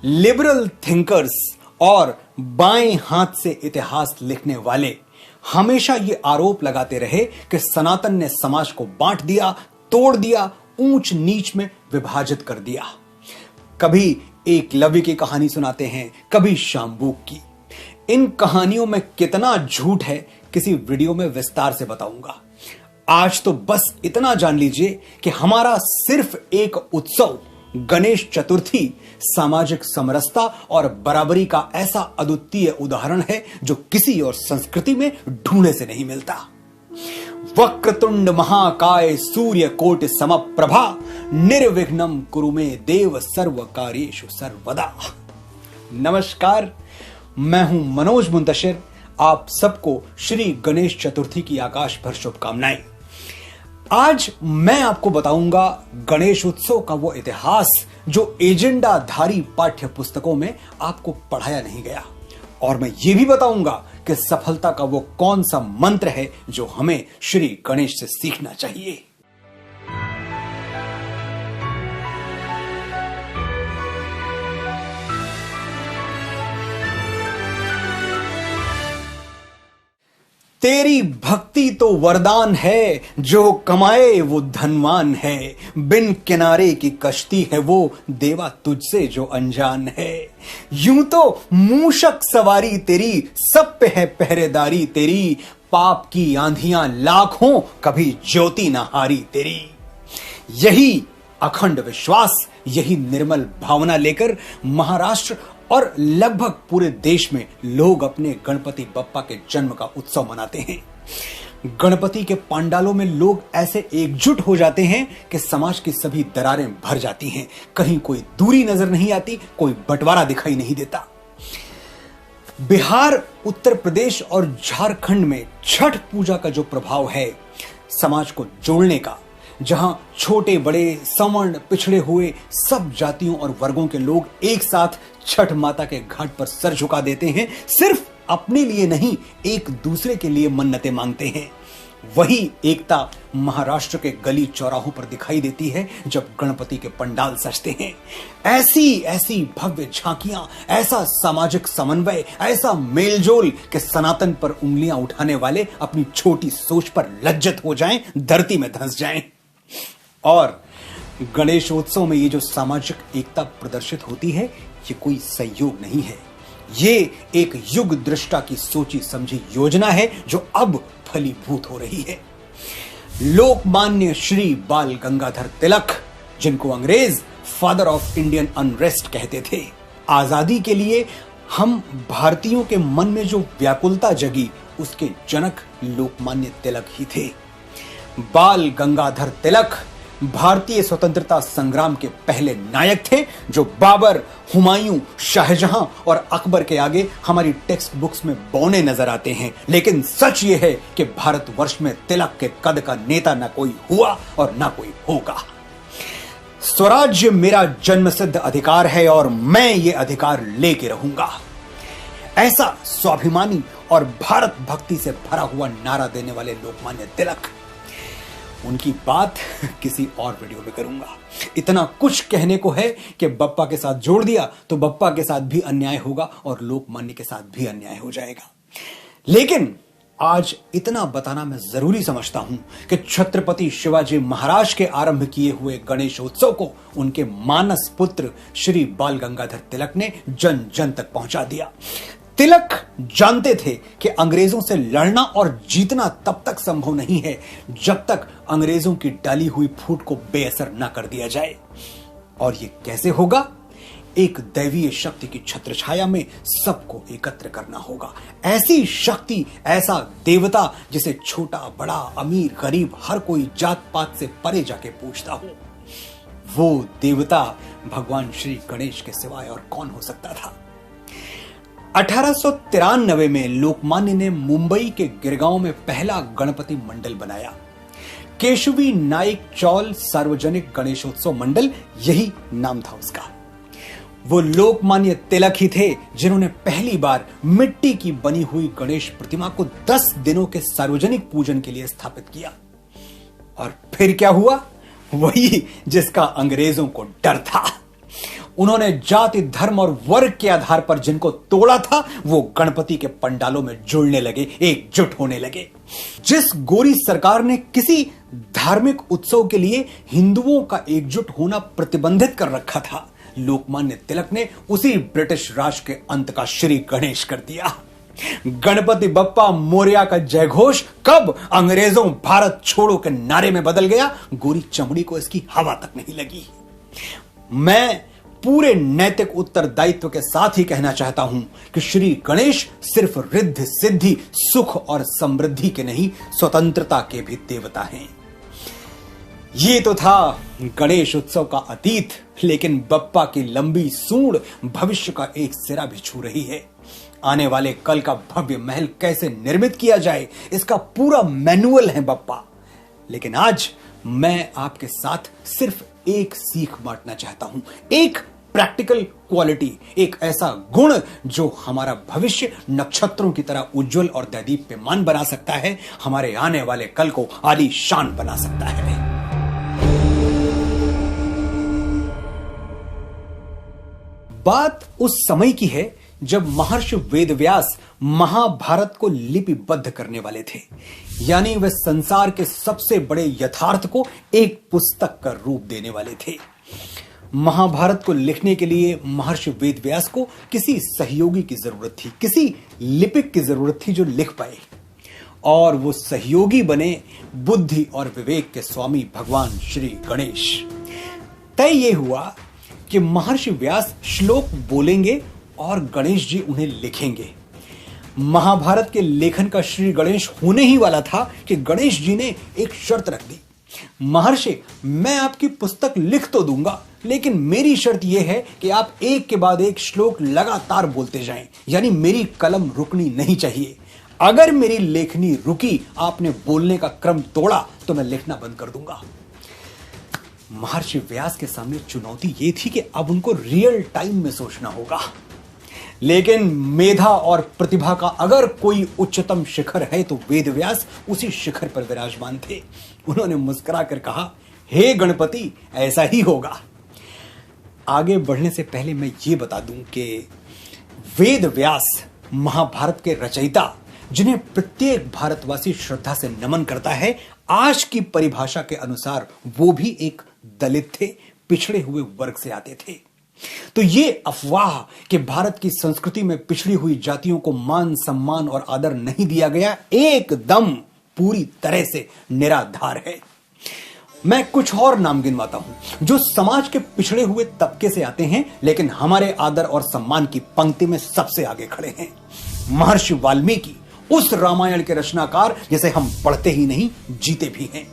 Liberal thinkers और बाएं हाथ से इतिहास लिखने वाले हमेशा ये आरोप लगाते रहे कि सनातन ने समाज को बांट दिया, तोड़ दिया, ऊंच नीच में विभाजित कर दिया। कभी एकलव्य की कहानी सुनाते हैं, कभी शाम्बूक की। इन कहानियों में कितना झूठ है किसी वीडियो में विस्तार से बताऊंगा। आज तो बस इतना जान लीजिए कि हमारा सिर्फ एक उत्सव गणेश चतुर्थी सामाजिक समरसता और बराबरी का ऐसा अद्वितीय उदाहरण है जो किसी और संस्कृति में ढूंढने से नहीं मिलता। वक्रतुंड महाकाय सूर्य कोटि समप्रभा निर्विघ्नं कुरु मे देव सर्व कार्येषु सर्वदा। नमस्कार, मैं हूं मनोज मुंतशिर। आप सबको श्री गणेश चतुर्थी की आकाश भर शुभकामनाएं। आज मैं आपको बताऊंगा गणेश उत्सव का वो इतिहास जो एजेंडाधारी पाठ्य पुस्तकों में आपको पढ़ाया नहीं गया, और मैं ये भी बताऊंगा कि सफलता का वो कौन सा मंत्र है जो हमें श्री गणेश से सीखना चाहिए। तेरी भक्ति तो वरदान है, जो कमाए वो धनवान है। बिन किनारे की कश्ती है वो, देवा तुझसे जो अनजान है। यूं तो मूषक सवारी तेरी, सब पे है पहरेदारी तेरी। पाप की आंधियां लाखों, कभी ज्योति न हारी तेरी। यही अखंड विश्वास, यही निर्मल भावना लेकर महाराष्ट्र और लगभग पूरे देश में लोग अपने गणपति बप्पा के जन्म का उत्सव मनाते हैं। गणपति के पंडालों में लोग ऐसे एकजुट हो जाते हैं कि समाज की सभी दरारें भर जाती हैं। कहीं कोई दूरी नजर नहीं आती, कोई बंटवारा दिखाई नहीं देता। बिहार, उत्तर प्रदेश और झारखंड में छठ पूजा का जो प्रभाव है समाज को जोड़ने का, जहां छोटे बड़े, सवर्ण, पिछड़े हुए सब जातियों और वर्गों के लोग एक साथ छठ माता के घाट पर सर झुका देते हैं, सिर्फ अपने लिए नहीं, एक दूसरे के लिए मन्नतें मांगते हैं। वही एकता महाराष्ट्र के गली चौराहों पर दिखाई देती है जब गणपति के पंडाल सजते हैं। ऐसी भव्य झांकियां, ऐसा सामाजिक समन्वय, ऐसा मेलजोल कि सनातन पर उंगलियां उठाने वाले अपनी छोटी सोच पर लज्जित हो जाएं, धरती में धंस जाएं। और गणेशोत्सव में ये जो सामाजिक एकता प्रदर्शित होती है, ये कोई संयोग नहीं है। ये एक युग दृष्टा की सोची समझी योजना है जो अब फलीभूत हो रही है। लोकमान्य श्री बाल गंगाधर तिलक, जिनको अंग्रेज फादर ऑफ इंडियन अनरेस्ट कहते थे, आजादी के लिए हम भारतीयों के मन में जो व्याकुलता जगी, उसके जनक लोकमान्य तिलक ही थे। बाल गंगाधर तिलक भारतीय स्वतंत्रता संग्राम के पहले नायक थे, जो बाबर, हुमायूं, शाहजहां और अकबर के आगे हमारी टेक्स्ट बुक्स में बौने नजर आते हैं। लेकिन सच ये है कि भारतवर्ष में तिलक के कद का नेता ना कोई हुआ और ना कोई होगा। स्वराज्य मेरा जन्मसिद्ध अधिकार है और मैं ये अधिकार लेके रहूंगा, ऐसा स्वाभिमानी और भारत भक्ति से भरा हुआ नारा देने वाले लोकमान्य तिलक। उनकी बात किसी और वीडियो में करूंगा। इतना कुछ कहने को है कि बप्पा के साथ जोड़ दिया तो बप्पा के साथ भी अन्याय होगा और लोकमान्य के साथ भी अन्याय हो जाएगा। लेकिन आज इतना बताना मैं जरूरी समझता हूं कि छत्रपति शिवाजी महाराज के आरंभ किए हुए गणेशोत्सव को उनके मानस पुत्र श्री बाल गंगाधर तिलक ने जन जन तक पहुंचा दिया। तिलक जानते थे कि अंग्रेजों से लड़ना और जीतना तब तक संभव नहीं है जब तक अंग्रेजों की डाली हुई फूट को बेअसर न कर दिया जाए। और ये कैसे होगा? एक दैवीय शक्ति की छत्रछाया में सबको एकत्र करना होगा। ऐसी शक्ति, ऐसा देवता जिसे छोटा बड़ा, अमीर गरीब हर कोई जात पात से परे जाके पूजता हो। वो देवता भगवान श्री गणेश के सिवाय और कौन हो सकता था? 1893 में लोकमान्य ने मुंबई के गिरगांव में पहला गणपति मंडल बनाया। केशवी नाइक चौल सार्वजनिक गणेशोत्सव मंडल, यही नाम था उसका। वो लोकमान्य तिलक ही थे जिन्होंने पहली बार मिट्टी की बनी हुई गणेश प्रतिमा को 10 दिनों के सार्वजनिक पूजन के लिए स्थापित किया। और फिर क्या हुआ? वही जिसका अंग्रेजों को डर था। उन्होंने जाति, धर्म और वर्ग के आधार पर जिनको तोड़ा था वो गणपति के पंडालों में जुड़ने लगे, एकजुट होने लगे। जिस गोरी सरकार ने किसी धार्मिक उत्सव के लिए हिंदुओं का एकजुट होना प्रतिबंधित कर रखा था, लोकमान्य तिलक ने उसी ब्रिटिश राज के अंत का श्री गणेश कर दिया। गणपति बप्पा मोरया का जयघोष कब अंग्रेजों भारत छोड़ो के नारे में बदल गया, गोरी चमड़ी को इसकी हवा तक नहीं लगी। मैं पूरे नैतिक उत्तरदायित्व के साथ ही कहना चाहता हूं कि श्री गणेश सिर्फ रिद्धि सिद्धि, सुख और समृद्धि के नहीं, स्वतंत्रता के भी देवता हैं। ये तो था गणेश उत्सव का अतीत, लेकिन बप्पा की लंबी सूंड भविष्य का एक सिरा भी छू रही है। आने वाले कल का भव्य महल कैसे निर्मित किया जाए, इसका पूरा मैनुअल है बप्पा। लेकिन आज मैं आपके साथ सिर्फ एक सीख बांटना चाहता हूं, एक प्रैक्टिकल क्वालिटी, एक ऐसा गुण जो हमारा भविष्य नक्षत्रों की तरह उज्जवल और दैदीप्यमान बना सकता है, हमारे आने वाले कल को आलीशान बना सकता है। बात उस समय की है जब महर्षि वेदव्यास महाभारत को लिपिबद्ध करने वाले थे, यानी वे संसार के सबसे बड़े यथार्थ को एक पुस्तक का रूप देने वाले थे। महाभारत को लिखने के लिए महर्षि वेदव्यास को किसी सहयोगी की जरूरत थी, किसी लिपिक की जरूरत थी जो लिख पाए, और वो सहयोगी बने बुद्धि और विवेक के स्वामी भगवान श्री गणेश। तय ये हुआ कि महर्षि व्यास श्लोक बोलेंगे और गणेश जी उन्हें लिखेंगे। महाभारत के लेखन का श्री गणेश होने ही वाला था कि गणेश जी ने एक शर्त रख दी, महर्षि मैं आपकी पुस्तक लिख तो दूंगा, लेकिन मेरी शर्त यह है कि आप एक के बाद एक श्लोक लगातार बोलते जाएं, यानी मेरी कलम रुकनी नहीं चाहिए। अगर मेरी लेखनी रुकी, आपने बोलने का क्रम तोड़ा, तो मैं लिखना बंद कर दूंगा। महर्षि व्यास के सामने चुनौती यह थी कि अब उनको रियल टाइम में सोचना होगा। लेकिन मेधा और प्रतिभा का अगर कोई उच्चतम शिखर है तो वेदव्यास उसी शिखर पर विराजमान थे। उन्होंने मुस्कुरा कर कहा, हे गणपति, ऐसा ही होगा। आगे बढ़ने से पहले मैं ये बता दूं कि वेदव्यास महाभारत के रचयिता, जिन्हें प्रत्येक भारतवासी श्रद्धा से नमन करता है, आज की परिभाषा के अनुसार वो भी एक दलित थे, पिछड़े हुए वर्ग से आते थे। तो ये अफवाह कि भारत की संस्कृति में पिछड़ी हुई जातियों को मान, सम्मान और आदर नहीं दिया गया, एकदम पूरी तरह से निराधार है। मैं कुछ और नाम गिनवाता हूं जो समाज के पिछड़े हुए तबके से आते हैं, लेकिन हमारे आदर और सम्मान की पंक्ति में सबसे आगे खड़े हैं। महर्षि वाल्मीकि, उस रामायण के रचनाकार जिसे हम पढ़ते ही नहीं, जीते भी हैं।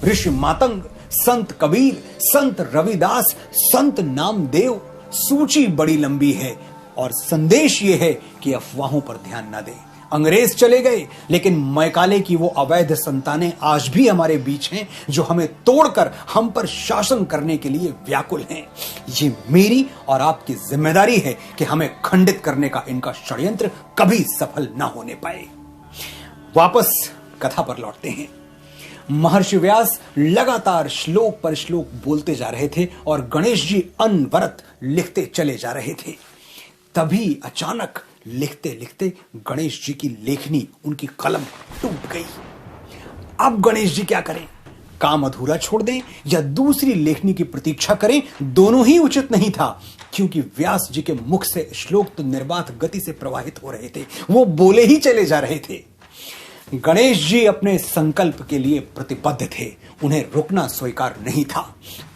ऋषि मातंग, संत कबीर, संत रविदास, संत नामदेव, सूची बड़ी लंबी है और संदेश यह है कि अफवाहों पर ध्यान न दें। अंग्रेज चले गए, लेकिन मैकाले की वो अवैध संतानें आज भी हमारे बीच हैं, जो हमें तोड़कर हम पर शासन करने के लिए व्याकुल हैं। ये मेरी और आपकी जिम्मेदारी है कि हमें खंडित करने का इनका षड्यंत्र कभी सफल न होने पाए। वापस कथा पर लौटते हैं। महर्षि व्यास लगातार श्लोक पर श्लोक बोलते जा रहे थे और गणेश जी अनवरत लिखते चले जा रहे थे। तभी अचानक लिखते लिखते गणेश जी की लेखनी, उनकी कलम टूट गई। अब गणेश जी क्या करें? काम अधूरा छोड़ दें या दूसरी लेखनी की प्रतीक्षा करें? दोनों ही उचित नहीं था, क्योंकि व्यास जी के मुख से श्लोक तो निर्बाध गति से प्रवाहित हो रहे थे, वो बोले ही चले जा रहे थे। गणेश जी अपने संकल्प के लिए प्रतिबद्ध थे, उन्हें रुकना स्वीकार नहीं था।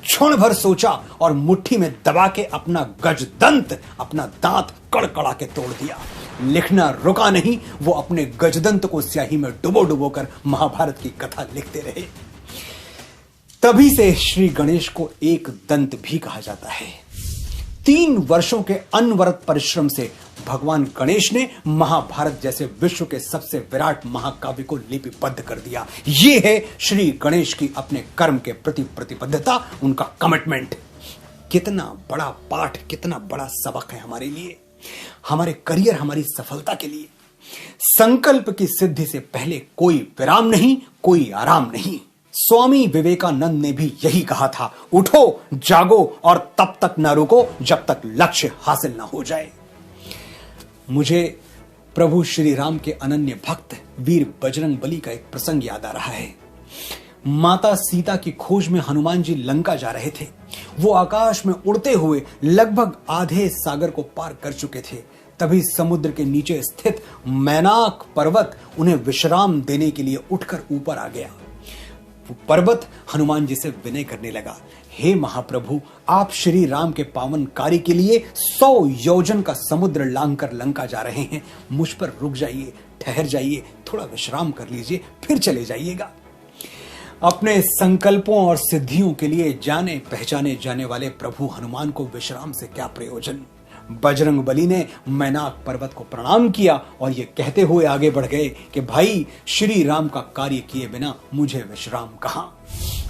क्षण भर सोचा और मुट्ठी में दबा के अपना गजदंत, अपना दांत कड़कड़ा के तोड़ दिया। लिखना रुका नहीं, वो अपने गजदंत को स्याही में डुबो डुबो कर महाभारत की कथा लिखते रहे। तभी से श्री गणेश को एक दंत भी कहा जाता है। 3 वर्षों के अनवरत परिश्रम से भगवान गणेश ने महाभारत जैसे विश्व के सबसे विराट महाकाव्य को लिपिबद्ध कर दिया। यह है श्री गणेश की अपने कर्म के प्रति प्रतिबद्धता, उनका कमिटमेंट। कितना बड़ा पाठ, कितना बड़ा सबक है हमारे लिए, हमारे करियर, हमारी सफलता के लिए। संकल्प की सिद्धि से पहले कोई विराम नहीं, कोई आराम नहीं। स्वामी विवेकानंद ने भी यही कहा था, उठो, जागो और तब तक न रुको जब तक लक्ष्य हासिल न हो जाए। मुझे प्रभु श्री राम के अनन्य भक्त वीर बजरंग बली का एक प्रसंग याद आ रहा है। माता सीता की खोज में हनुमान जी लंका जा रहे थे। वो आकाश में उड़ते हुए लगभग आधे सागर को पार कर चुके थे। तभी समुद्र के नीचे स्थित मैनाक पर्वत उन्हें विश्राम देने के लिए उठकर ऊपर आ गया। वो पर्वत हनुमान जी से विनय करने लगा, हे महाप्रभु, आप श्री राम के पावन कार्य के लिए 100 योजन का समुद्र लांघकर लंका जा रहे हैं। मुझ पर रुक जाइए, ठहर जाइए, थोड़ा विश्राम कर लीजिए, फिर चले जाइएगा। अपने संकल्पों और सिद्धियों के लिए जाने पहचाने जाने वाले प्रभु हनुमान को विश्राम से क्या प्रयोजन। बजरंग बली ने मैनाक पर्वत को प्रणाम किया और ये कहते हुए आगे बढ़ गए कि भाई, श्री राम का कार्य किए बिना मुझे विश्राम कहां।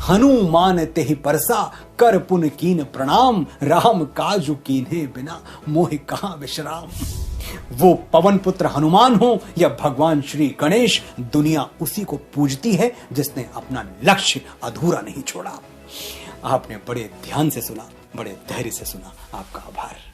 हनुमान तेहि परसा कर पुन कीन प्रणाम, राम काजु कीन्हे बिना मोहि कहां विश्राम। वो पवन पुत्र हनुमान हो या भगवान श्री गणेश, दुनिया उसी को पूजती है जिसने अपना लक्ष्य अधूरा नहीं छोड़ा। आपने बड़े ध्यान से सुना, बड़े धैर्य से सुना। आपका आभार।